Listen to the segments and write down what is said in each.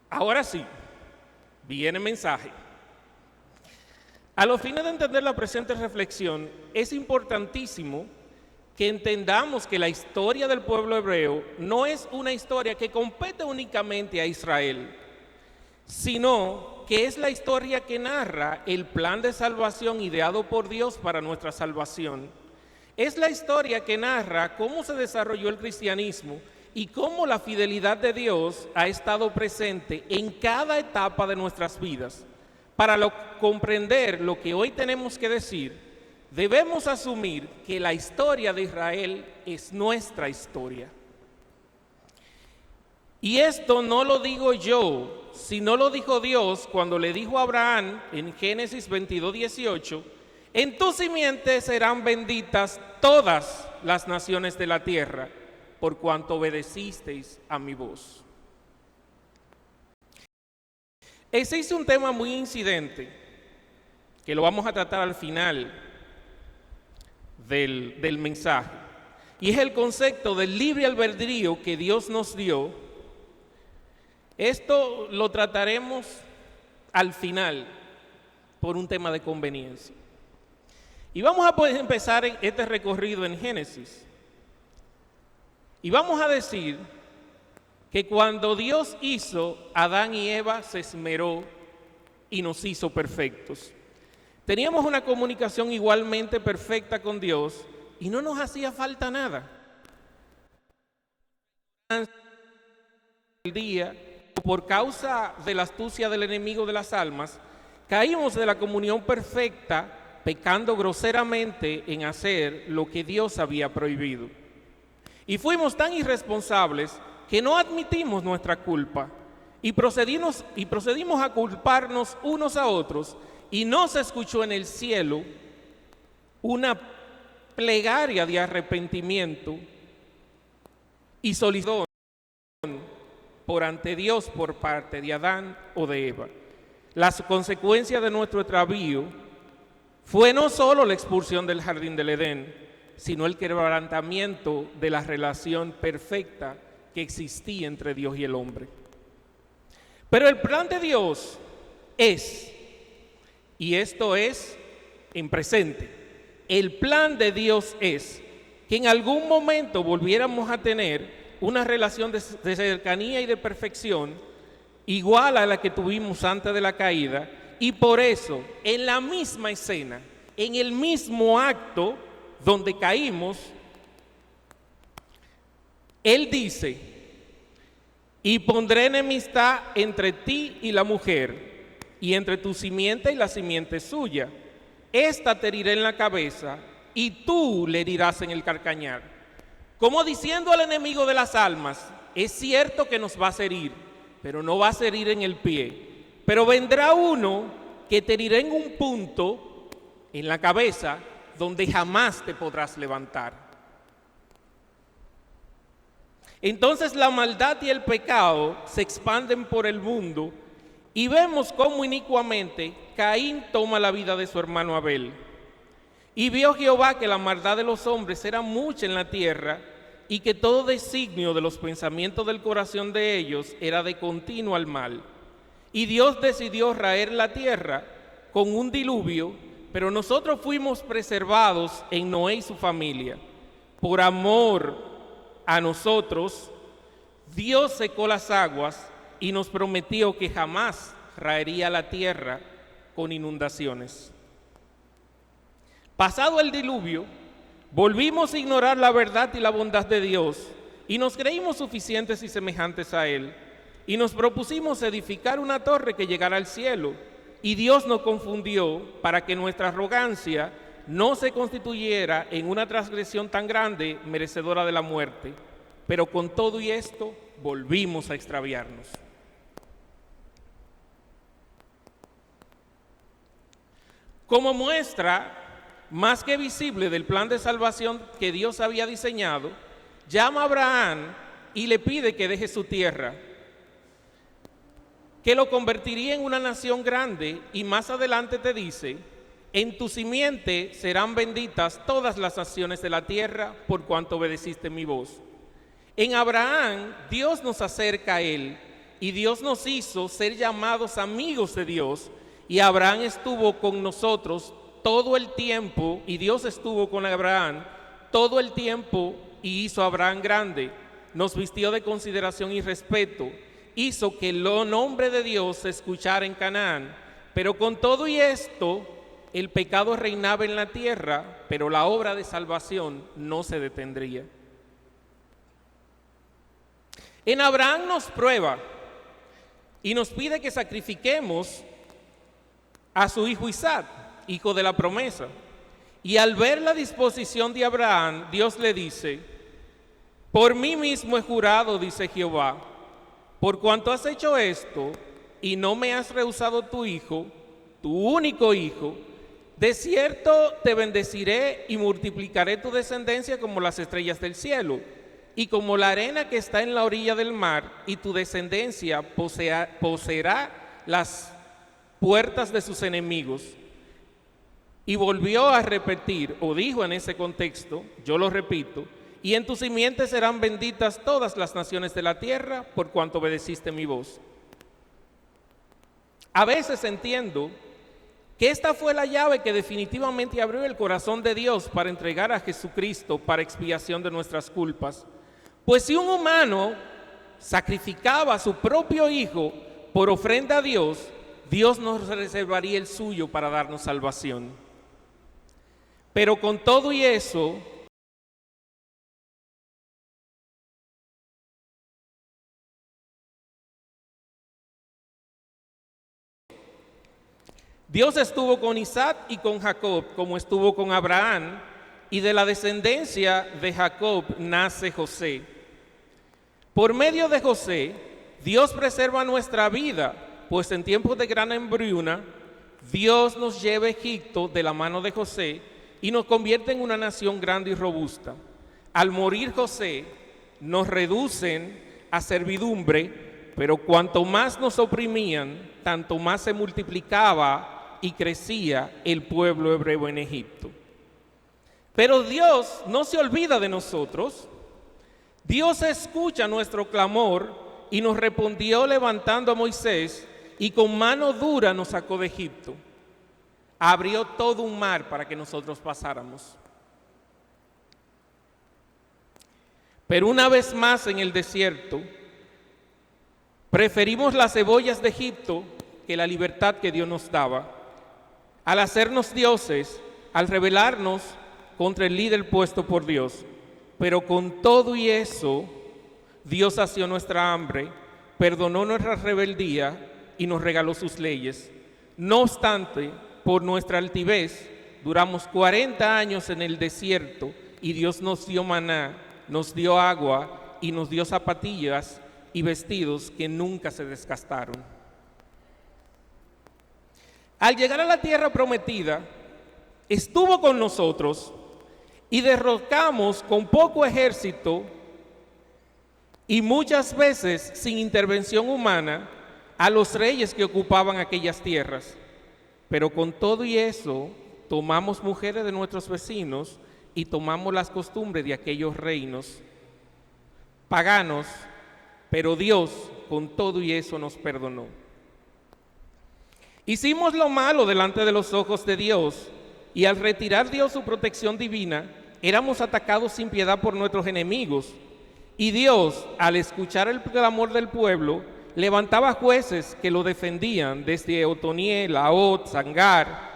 Ahora sí, viene el mensaje. A los fines de entender la presente reflexión, es importantísimo que entendamos que la historia del pueblo hebreo no es una historia que compete únicamente a Israel, sino que es la historia que narra el plan de salvación ideado por Dios para nuestra salvación. Es la historia que narra cómo se desarrolló el cristianismo y cómo la fidelidad de Dios ha estado presente en cada etapa de nuestras vidas. Para comprender lo que hoy tenemos que decir, debemos asumir que la historia de Israel es nuestra historia. Y esto no lo digo yo, sino lo dijo Dios cuando le dijo a Abraham en Génesis 22:18, en tu simiente serán benditas todas las naciones de la tierra, por cuanto obedecisteis a mi voz. Existe un tema muy incidente, que lo vamos a tratar al final del mensaje, y es el concepto del libre albedrío que Dios nos dio. Esto lo trataremos al final por un tema de conveniencia. Y vamos a poder empezar este recorrido en Génesis. Y vamos a decir que cuando Dios hizo a Adán y Eva, se esmeró y nos hizo perfectos. Teníamos una comunicación igualmente perfecta con Dios y no nos hacía falta nada. El día, por causa de la astucia del enemigo de las almas, caímos de la comunión perfecta, pecando groseramente en hacer lo que Dios había prohibido. Y fuimos tan irresponsables que no admitimos nuestra culpa y procedimos a culparnos unos a otros, y no se escuchó en el cielo una plegaria de arrepentimiento y solidaridad por ante Dios por parte de Adán o de Eva. Las consecuencias de nuestro extravío fue no solo la expulsión del jardín del Edén, sino el quebrantamiento de la relación perfecta que existía entre Dios y el hombre. Pero el plan de Dios es, y esto es en presente, el plan de Dios es que en algún momento volviéramos a tener una relación de cercanía y de perfección igual a la que tuvimos antes de la caída, y por eso en la misma escena, en el mismo acto donde caímos, Él dice: y pondré enemistad entre ti y la mujer, y entre tu simiente y la simiente suya. Esta te herirá en la cabeza, y tú le herirás en el calcañar. Como diciendo al enemigo de las almas: es cierto que nos vas a herir, pero no vas a herir en el pie. Pero vendrá uno que te herirá en un punto, en la cabeza, donde jamás te podrás levantar. Entonces la maldad y el pecado se expanden por el mundo, y vemos cómo inicuamente Caín toma la vida de su hermano Abel. Y vio Jehová que la maldad de los hombres era mucha en la tierra, y que todo designio de los pensamientos del corazón de ellos era de continuo al mal. Y Dios decidió raer la tierra con un diluvio, pero nosotros fuimos preservados en Noé y su familia. Por amor a nosotros, Dios secó las aguas y nos prometió que jamás raería la tierra con inundaciones. Pasado el diluvio, volvimos a ignorar la verdad y la bondad de Dios, y nos creímos suficientes y semejantes a Él, y nos propusimos edificar una torre que llegara al cielo, y Dios nos confundió para que nuestra arrogancia no se constituyera en una transgresión tan grande, merecedora de la muerte. Pero con todo y esto, volvimos a extraviarnos. Como muestra más que visible del plan de salvación que Dios había diseñado, llama a Abraham y le pide que deje su tierra, que lo convertiría en una nación grande, y más adelante te dice: en tu simiente serán benditas todas las naciones de la tierra, por cuanto obedeciste mi voz. En Abraham, Dios nos acerca a Él y Dios nos hizo ser llamados amigos de Dios, y Abraham estuvo con nosotros todo el tiempo, y Dios estuvo con Abraham todo el tiempo y hizo a Abraham grande, nos vistió de consideración y respeto, hizo que el nombre de Dios se escuchara en Canaán. Pero con todo y esto, el pecado reinaba en la tierra, pero la obra de salvación no se detendría. En Abraham nos prueba y nos pide que sacrifiquemos a su hijo Isaac, hijo de la promesa. Y al ver la disposición de Abraham, Dios le dice: por mí mismo he jurado, dice Jehová, por cuanto has hecho esto y no me has rehusado tu hijo, tu único hijo, de cierto te bendeciré y multiplicaré tu descendencia como las estrellas del cielo y como la arena que está en la orilla del mar, y tu descendencia poseerá las puertas de sus enemigos. Y volvió a repetir, o dijo en ese contexto, yo lo repito: y en tu simiente serán benditas todas las naciones de la tierra, por cuanto obedeciste mi voz. A veces entiendo que esta fue la llave que definitivamente abrió el corazón de Dios para entregar a Jesucristo para expiación de nuestras culpas. Pues si un humano sacrificaba a su propio hijo por ofrenda a Dios, Dios nos reservaría el suyo para darnos salvación. Pero con todo y eso, Dios estuvo con Isaac y con Jacob, como estuvo con Abraham, y de la descendencia de Jacob nace José. Por medio de José, Dios preserva nuestra vida, pues en tiempos de gran hambruna, Dios nos lleva a Egipto de la mano de José y nos convierte en una nación grande y robusta. Al morir José, nos reducen a servidumbre, pero cuanto más nos oprimían, tanto más se multiplicaba y crecía el pueblo hebreo en Egipto. Pero Dios no se olvida de nosotros. Dios escucha nuestro clamor y nos respondió levantando a Moisés, y con mano dura nos sacó de Egipto. Abrió todo un mar para que nosotros pasáramos. Pero una vez más en el desierto, preferimos las cebollas de Egipto que la libertad que Dios nos daba. Al hacernos dioses, al rebelarnos contra el líder puesto por Dios. Pero con todo y eso, Dios sació nuestra hambre, perdonó nuestra rebeldía y nos regaló sus leyes. No obstante, por nuestra altivez, duramos 40 años en el desierto, y Dios nos dio maná, nos dio agua y nos dio zapatillas y vestidos que nunca se desgastaron. Al llegar a la tierra prometida, estuvo con nosotros y derrotamos con poco ejército y muchas veces sin intervención humana a los reyes que ocupaban aquellas tierras. Pero con todo y eso, tomamos mujeres de nuestros vecinos y tomamos las costumbres de aquellos reinos paganos, pero Dios con todo y eso nos perdonó. Hicimos lo malo delante de los ojos de Dios, y al retirar Dios su protección divina, éramos atacados sin piedad por nuestros enemigos. Y Dios, al escuchar el clamor del pueblo, levantaba jueces que lo defendían, desde Otoniel, Ahot, Sangar,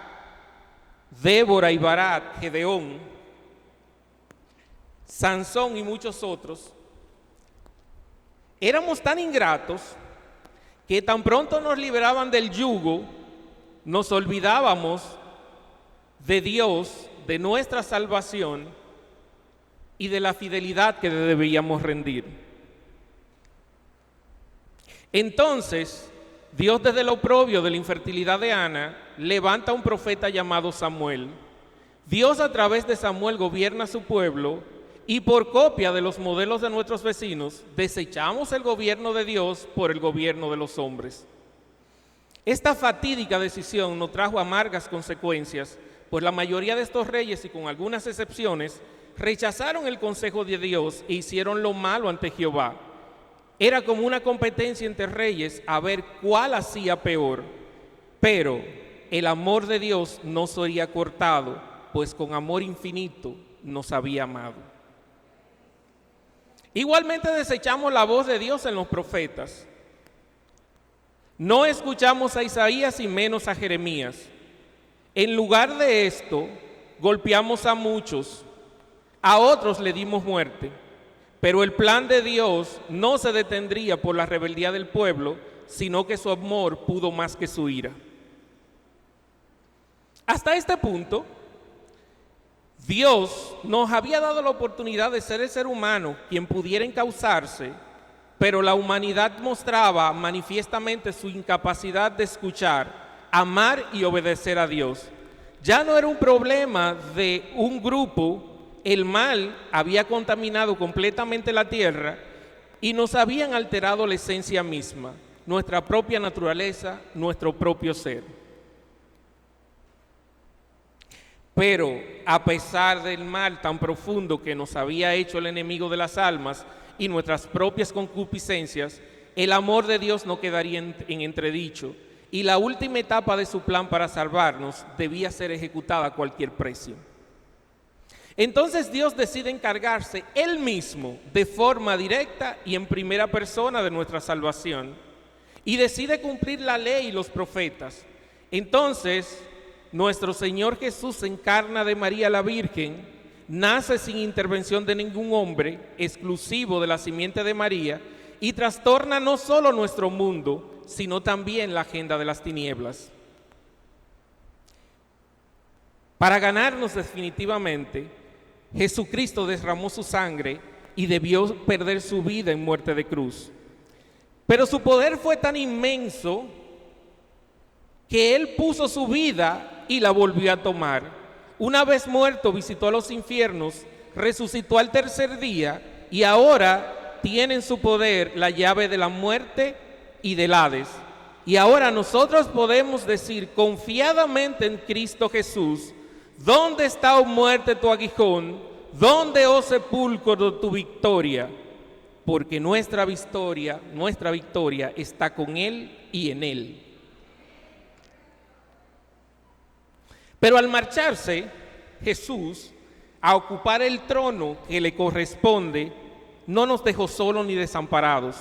Débora y Barak, Gedeón, Sansón y muchos otros. Éramos tan ingratos que tan pronto nos liberaban del yugo, nos olvidábamos de Dios, de nuestra salvación y de la fidelidad que debíamos rendir. Entonces, Dios, desde el oprobio de la infertilidad de Ana, levanta a un profeta llamado Samuel. Dios, a través de Samuel, gobierna a su pueblo, y por copia de los modelos de nuestros vecinos, desechamos el gobierno de Dios por el gobierno de los hombres. Esta fatídica decisión nos trajo amargas consecuencias, pues la mayoría de estos reyes, y con algunas excepciones, rechazaron el consejo de Dios e hicieron lo malo ante Jehová. Era como una competencia entre reyes a ver cuál hacía peor. Pero el amor de Dios no sería cortado, pues con amor infinito nos había amado. Igualmente desechamos la voz de Dios en los profetas. No escuchamos a Isaías y menos a Jeremías. En lugar de esto, golpeamos a muchos, a otros le dimos muerte. Pero el plan de Dios no se detendría por la rebeldía del pueblo, sino que su amor pudo más que su ira. Hasta este punto, Dios nos había dado la oportunidad de ser el ser humano quien pudiera encauzarse, pero la humanidad mostraba manifiestamente su incapacidad de escuchar, amar y obedecer a Dios. Ya no era un problema de un grupo. El mal había contaminado completamente la tierra y nos habían alterado la esencia misma, nuestra propia naturaleza, nuestro propio ser. Pero a pesar del mal tan profundo que nos había hecho el enemigo de las almas y nuestras propias concupiscencias, el amor de Dios no quedaría en entredicho y la última etapa de su plan para salvarnos debía ser ejecutada a cualquier precio. Entonces Dios decide encargarse Él mismo de forma directa y en primera persona de nuestra salvación y decide cumplir la ley y los profetas. Entonces nuestro Señor Jesús se encarna de María la Virgen, nace sin intervención de ningún hombre, exclusivo de la simiente de María, y trastorna no solo nuestro mundo, sino también la agenda de las tinieblas. Para ganarnos definitivamente, Jesucristo derramó su sangre y debió perder su vida en muerte de cruz. Pero su poder fue tan inmenso que Él puso su vida y la volvió a tomar. Una vez muerto, visitó a los infiernos, resucitó al tercer día y ahora tiene en su poder la llave de la muerte y del Hades. Y ahora nosotros podemos decir confiadamente en Cristo Jesús: ¿dónde está, oh muerte, tu aguijón? ¿Dónde, oh sepulcro, tu victoria? Porque nuestra victoria está con Él y en Él. Pero al marcharse Jesús a ocupar el trono que le corresponde, no nos dejó solos ni desamparados.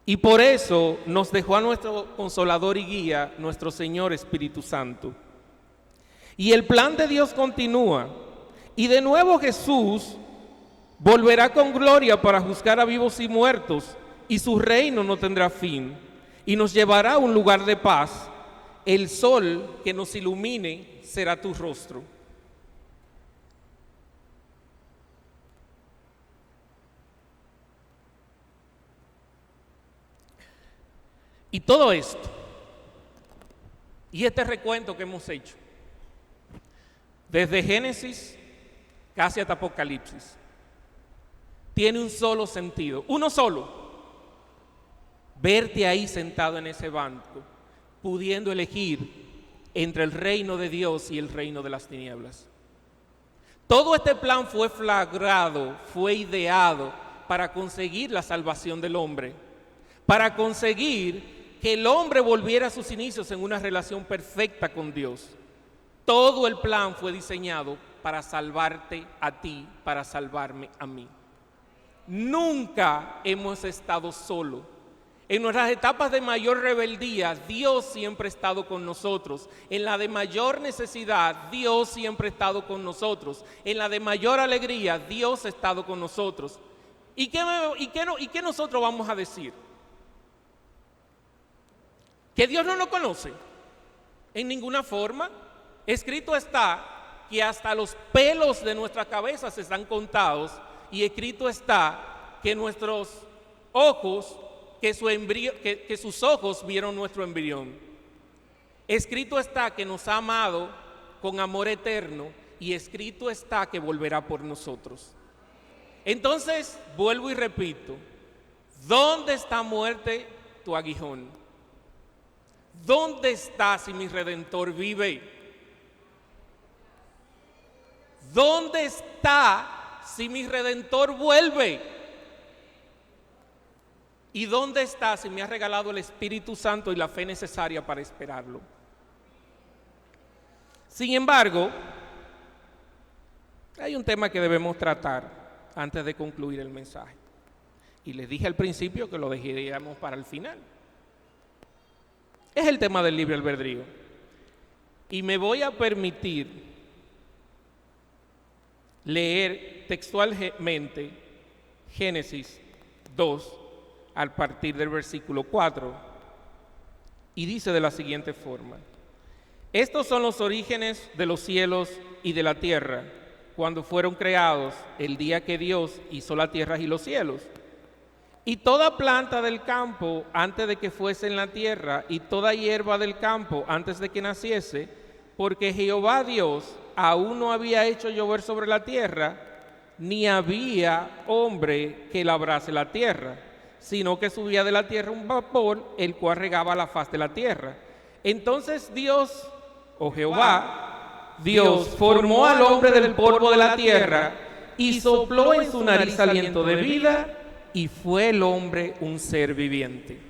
Y por eso nos dejó a nuestro consolador y guía, nuestro Señor Espíritu Santo. Y el plan de Dios continúa. Y de nuevo Jesús volverá con gloria para juzgar a vivos y muertos, y su reino no tendrá fin. Y nos llevará a un lugar de paz. El sol que nos ilumine será tu rostro. Y todo esto, y este recuento que hemos hecho, desde Génesis casi hasta Apocalipsis, tiene un solo sentido, uno solo: verte ahí sentado en ese banco, pudiendo elegir entre el reino de Dios y el reino de las tinieblas. Todo este plan fue flagrado, fue ideado para conseguir la salvación del hombre, para conseguir que el hombre volviera a sus inicios en una relación perfecta con Dios. Todo el plan fue diseñado para salvarte a ti, para salvarme a mí. Nunca hemos estado solos. En nuestras etapas de mayor rebeldía, Dios siempre ha estado con nosotros. En la de mayor necesidad, Dios siempre ha estado con nosotros. En la de mayor alegría, Dios ha estado con nosotros. ¿Y qué nosotros vamos a decir? ¿Que Dios no nos conoce? En ninguna forma. Escrito está que hasta los pelos de nuestra cabeza están contados, y escrito está que nuestros ojos, que sus ojos vieron nuestro embrión. Escrito está que nos ha amado con amor eterno, y escrito está que volverá por nosotros. Entonces, vuelvo y repito: ¿dónde está, muerte, tu aguijón? ¿Dónde está si mi Redentor vive? ¿Dónde está si mi Redentor vuelve? ¿Y dónde está si me ha regalado el Espíritu Santo y la fe necesaria para esperarlo? Sin embargo, hay un tema que debemos tratar antes de concluir el mensaje. Y les dije al principio que lo dejaríamos para el final. Es el tema del libre albedrío. Y me voy a permitir leer textualmente Génesis 2 al partir del versículo 4. Y dice de la siguiente forma: estos son los orígenes de los cielos y de la tierra, cuando fueron creados el día que Dios hizo la tierra y los cielos. Y toda planta del campo antes de que fuese en la tierra, y toda hierba del campo antes de que naciese, porque Jehová Dios aún no había hecho llover sobre la tierra, ni había hombre que labrase la tierra, sino que subía de la tierra un vapor, el cual regaba la faz de la tierra. Entonces Dios, o Jehová, Dios formó al hombre del polvo de la tierra y sopló en su nariz aliento de vida, y fue el hombre un ser viviente.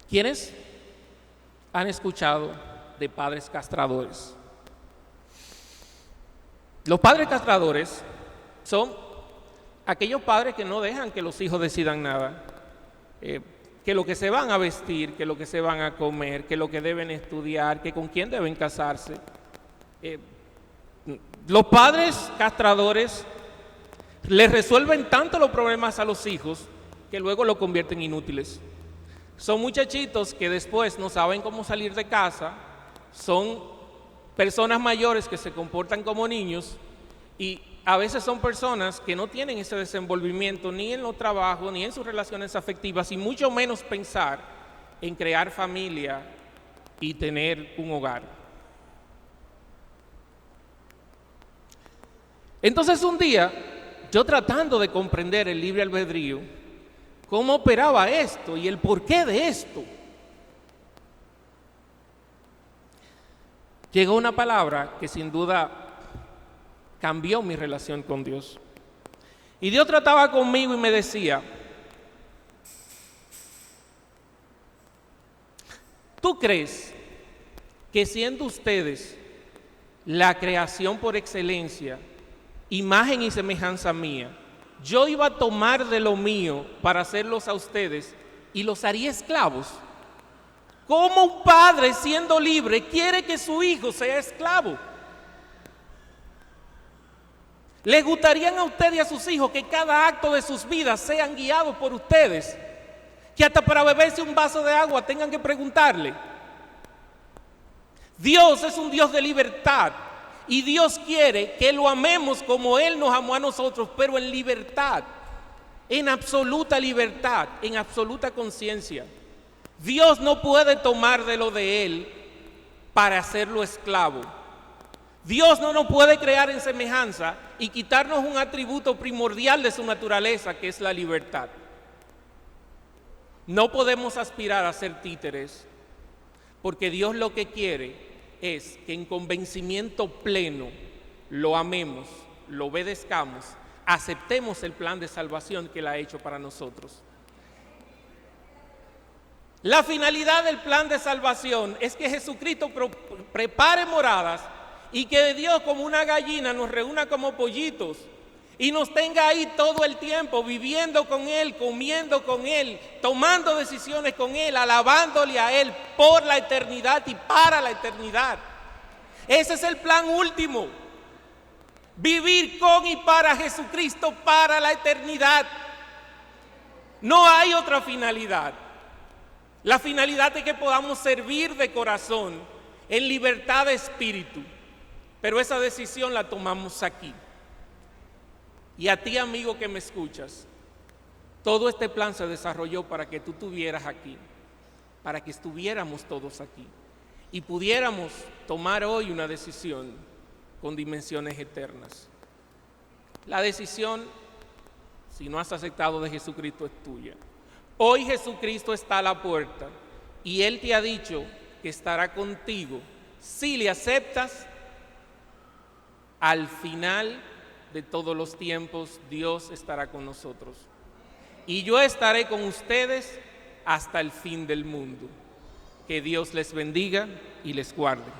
¿Quiénes han escuchado de padres castradores? Los padres castradores son aquellos padres que no dejan que los hijos decidan nada, que lo que se van a vestir, que lo que se van a comer, que lo que deben estudiar, que con quién deben casarse. Los padres castradores les resuelven tanto los problemas a los hijos que luego los convierten en inútiles. Son muchachitos que después no saben cómo salir de casa, son personas mayores que se comportan como niños, y a veces son personas que no tienen ese desenvolvimiento ni en los trabajos, ni en sus relaciones afectivas, y mucho menos pensar en crear familia y tener un hogar. Entonces un día, yo tratando de comprender el libre albedrío, cómo operaba esto y el porqué de esto, llegó una palabra que sin duda cambió mi relación con Dios. Y Dios trataba conmigo y me decía: ¿tú crees que siendo ustedes la creación por excelencia, imagen y semejanza mía, yo iba a tomar de lo mío para hacerlos a ustedes y los haría esclavos? ¿Cómo un padre, siendo libre, quiere que su hijo sea esclavo? ¿Les gustarían a ustedes y a sus hijos que cada acto de sus vidas sean guiados por ustedes? Que hasta para beberse un vaso de agua tengan que preguntarle. Dios es un Dios de libertad. Y Dios quiere que lo amemos como Él nos amó a nosotros, pero en libertad, en absoluta libertad, en absoluta conciencia. Dios no puede tomar de lo de Él para hacerlo esclavo. Dios no nos puede crear en semejanza y quitarnos un atributo primordial de su naturaleza, que es la libertad. No podemos aspirar a ser títeres, porque Dios lo que quiere es que en convencimiento pleno lo amemos, lo obedezcamos, aceptemos el plan de salvación que Él ha hecho para nosotros. La finalidad del plan de salvación es que Jesucristo prepare moradas y que Dios, como una gallina, nos reúna como pollitos y nos tenga ahí todo el tiempo, viviendo con Él, comiendo con Él, tomando decisiones con Él, alabándole a Él por la eternidad y para la eternidad. Ese es el plan último. Vivir con y para Jesucristo para la eternidad. No hay otra finalidad. La finalidad es que podamos servir de corazón, en libertad de espíritu. Pero esa decisión la tomamos aquí. Y a ti, amigo que me escuchas, todo este plan se desarrolló para que tú estuvieras aquí, para que estuviéramos todos aquí y pudiéramos tomar hoy una decisión con dimensiones eternas. La decisión, si no has aceptado de Jesucristo, es tuya. Hoy Jesucristo está a la puerta y Él te ha dicho que estará contigo si le aceptas al final de todos los tiempos, Dios estará con nosotros. Y yo estaré con ustedes hasta el fin del mundo. Que Dios les bendiga y les guarde.